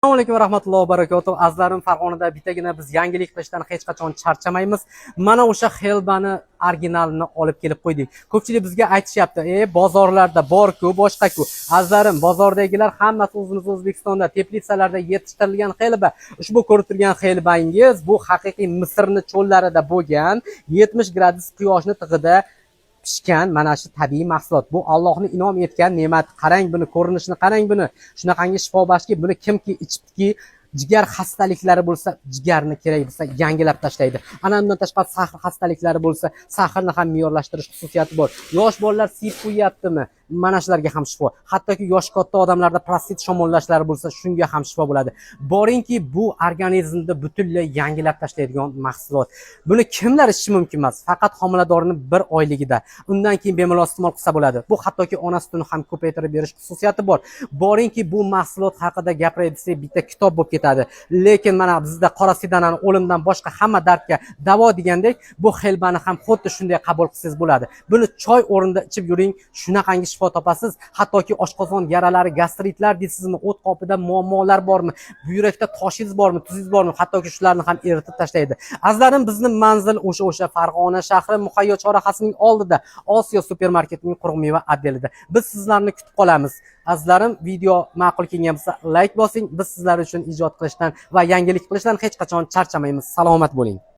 Assalomu alaykum va rahmatullohi va barakatuh. Azizlarim, Farg'onada bitagina biz yangilik qilishdan hech qachon charchamaymiz. Mana o'sha Xelbani originalini olib kelib qo'ydik. Ko'pchilik bizga aytishyapti, bozorlarda bor-ku, boshqa-ku. Azizlarim, bozordagilar hammasi o'zimiz O'zbekistonda teplitsalarda yetishtirilgan Xelba. Ushbu ko'rib turgan Xelbangiz bu haqiqiy Misrning cho'llarida bo'lgan 70 gradus quyoshni tig'ida pishgan mana shu tabiiy mahsulot. Bu Allohning inom etgan ne'mat. Qarang buni, ko'rinishini qarang buni. Shunaqangi shifobaxshki, buni kimki ichibdiki, jigar xastaliklari bo'lsa, jigarni kerak bo'lsa yangilab tashlaydi. Ana undan tashqari sahr xastaliklari bo'lsa, sahrni ham me'yorlashtirish xususiyati bor. Yosh bolalar siyib qo'yyaptimi? Mana shularga ham shifo. Hattoki yosh katta odamlarda prostat shamollashlari bo'lsa, shunga ham shifo bo'ladi. Boringki, bu organizmni butunlay yangilab tashlaydigan mahsulot. Buni kimlar ichishi mumkin emas? Faqat homiladorning 1 oyligida. Undan keyin bemalol iste'mol qilsa bo'ladi. Bu hattoki ona sutini ham ko'paytirib berish xususiyati bor. Boringki, bu mahsulot haqida gapirayotsak, bitta kitob bo'lib ketadi. Lekin mana bizda qora sidanani o'limdan boshqa hamma dardga davo degandek, bu Xelbani ham xuddi shunday qabul qilsangiz bo'ladi. Buni choy o'rnida ichib yuring, shunaqangi shifo topasiz. Hattoki oshqozon yaralari, gastritlar deysizmi, o't qopida muammolar bormi, buyrakda toshingiz bormi, tuzingiz bormi, hattoki shularni ham eritib tashlaydi. Azizlarim, bizning manzil o'sha Farg'ona shahri Muhayyo chorrahasining oldida, Osiyo supermarketining quruq meva отделida. Biz sizlarni kutib qolamiz. Azizlarim, video ma'qul kelgan bo'lsa, like bosing. Biz sizlar uchun ijod qilishdan va yangilik qilishdan hech qachon charchamaymiz. Salomat bo'ling.